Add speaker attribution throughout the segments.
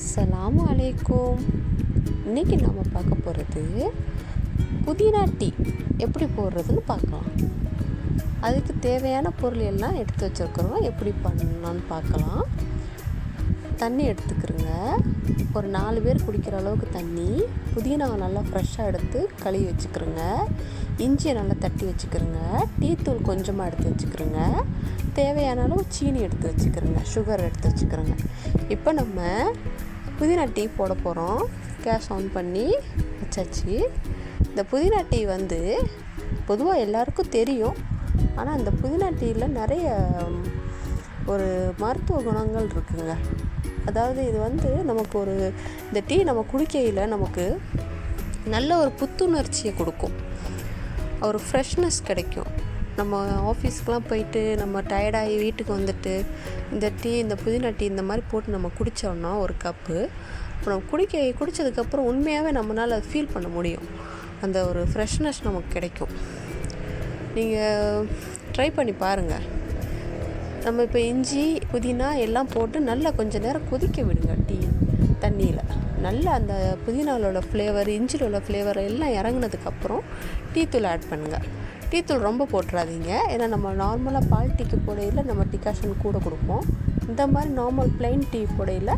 Speaker 1: அஸ்ஸலாமு அலைக்கும். இன்றைக்கி நாம் பார்க்க போகிறது புதினா டீ எப்படி போடுறதுன்னு பார்க்கலாம். அதுக்கு தேவையான பொருள் எல்லாம் எடுத்து வச்சுருக்குறோம். எப்படி பண்ணலான்னு பார்க்கலாம். தண்ணி எடுத்துக்கிறோங்க. ஒரு 4 பேர் குடிக்கிற அளவுக்கு தண்ணி. புதினாவை நல்லா ஃப்ரெஷ்ஷாக எடுத்து கழுவி வச்சுக்கிறோங்க. இஞ்சியை நல்லா தட்டி வச்சுக்கிறோங்க. டீத்தூள் கொஞ்சமாக எடுத்து வச்சுக்கிறோங்க. தேவையான அளவு சீனி எடுத்து வச்சுக்கிறோங்க. சுகர் எடுத்து வச்சுக்கிறோங்க. இப்போ நம்ம புதினா டீ போட போகிறோம். கேஸ் ஆன் பண்ணி வச்சாச்சு. இந்த புதினா டீ பொதுவாக எல்லாருக்கும் தெரியும். ஆனால் இந்த புதினா டீயில் நிறைய ஒரு மருத்துவ குணங்கள் இருக்குங்க. அதாவது இது நமக்கு இந்த டீ நம்ம குடிக்கையில் நமக்கு நல்ல ஒரு புத்துணர்ச்சியை கொடுக்கும். ஒரு ஃப்ரெஷ்னஸ் கிடைக்கும். நம்ம ஆஃபீஸ்க்கெலாம் போயிட்டு நம்ம டயர்டாகி வீட்டுக்கு வந்துட்டு இந்த புதினா டீ இந்த மாதிரி போட்டு நம்ம குடித்தோம்னா ஒரு கப்பு, அப்புறம் குடித்ததுக்கப்புறம் உண்மையாகவே நம்மளால் அதை ஃபீல் பண்ண முடியும். அந்த ஒரு ஃப்ரெஷ்னஸ் நமக்கு கிடைக்கும். நீங்கள் ட்ரை பண்ணி பாருங்கள். நம்ம இப்போ இஞ்சி புதினா எல்லாம் போட்டு நல்லா கொஞ்சம் நேரம் கொதிக்க விடுங்க. டீ தண்ணியில் நல்லா அந்த புதினாவோட ஃப்ளேவர், இஞ்சியில் உள்ள ஃப்ளேவர் எல்லாம் இறங்கினதுக்கப்புறம் டீத்தூள் ஆட் பண்ணுங்கள். டீத்தூள் ரொம்ப போட்டுறாதீங்க. ஏன்னா நம்ம நார்மலாக பால் டீக்கு போடையில் நம்ம டிகாஷன் கூட கொடுப்போம். இந்த மாதிரி நார்மல் ப்ளைன் டீ போடையில்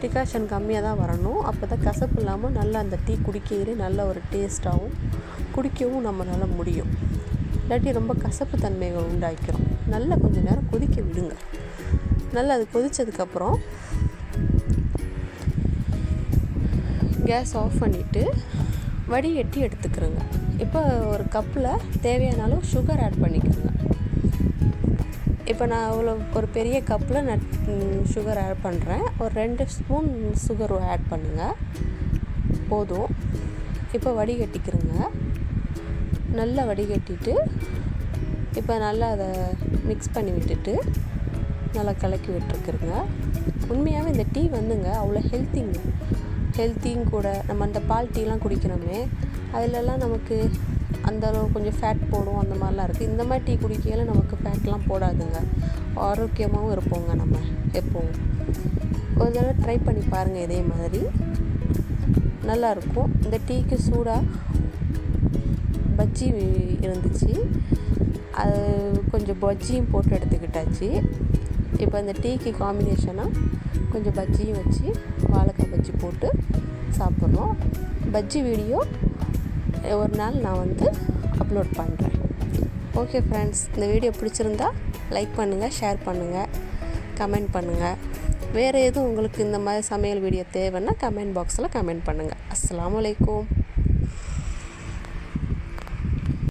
Speaker 1: டிகாஷன் கம்மியாக தான் வரணும். அப்போ தான் கசப்பு இல்லாமல் நல்லா அந்த டீ குடிக்கையிலே நல்ல ஒரு டேஸ்ட்டாகவும் குடிக்கவும் நம்மளால் முடியும். இல்லாட்டி ரொம்ப கசப்பு தன்மைகள் உண்டாக்கிறோம். நல்லா கொஞ்சம் நேரம் கொதிக்க விடுங்க. நல்லா அது கொதித்ததுக்கப்புறம் கேஸ் ஆஃப் பண்ணிவிட்டு வடிகட்டி எடுத்துக்கிறோங்க. இப்போ ஒரு கப்பில் தேவையான அளவு சுகர் ஆட் பண்ணிக்கிறோங்க. இப்போ நான் ஒரு பெரிய கப்பில் சுகர் ஆட் பண்ணுறேன். ஒரு 2 ஸ்பூன் சுகர் ஆட் பண்ணுங்கள், போதும். இப்போ வடிகட்டிக்கிறோங்க. நல்லா வடிகட்டிட்டு இப்போ நல்லா அதை மிக்ஸ் பண்ணி விட்டுட்டு நல்லா கலக்கி விட்டுருக்குறோங்க. உண்மையாகவே இந்த டீ அவ்வளோ ஹெல்த்தியும் கூட. நம்ம அந்த பால் டீலாம் குடிக்கிறோமே, அதிலெல்லாம் நமக்கு அந்த அளவு கொஞ்சம் ஃபேட் போடும், அந்த மாதிரிலாம் இருக்குது. இந்த மாதிரி டீ குடிக்கையில் நமக்கு ஃபேட்லாம் போடாதுங்க. ஆரோக்கியமாகவும் இருப்போங்க நம்ம எப்போவும். ஒரு தடவை ட்ரை பண்ணி பாருங்கள். இதே மாதிரி நல்லாயிருக்கும். இந்த டீக்கு சூடாக பஜ்ஜி இருந்துச்சு, அது கொஞ்சம் பஜ்ஜியும் போட்டு எடுத்துக்கிட்டாச்சு. இப்போ இந்த டீக்கு காம்பினேஷனாக கொஞ்சம் பஜ்ஜியும் வச்சு வாழைக்காய் பஜ்ஜி போட்டு சாப்பிட்றோம். பஜ்ஜி வீடியோ ஒரு நாள் நான் அப்லோட் பண்ணுறேன். ஓகே ஃப்ரெண்ட்ஸ், இந்த வீடியோ பிடிச்சிருந்தா லைக் பண்ணுங்கள், ஷேர் பண்ணுங்கள், கமெண்ட் பண்ணுங்கள். வேறு எதுவும் உங்களுக்கு இந்த மாதிரி சமையல் வீடியோ தேவைன்னா கமெண்ட் பாக்ஸில் கமெண்ட் பண்ணுங்கள். அஸ்ஸலாமு அலைக்கும்.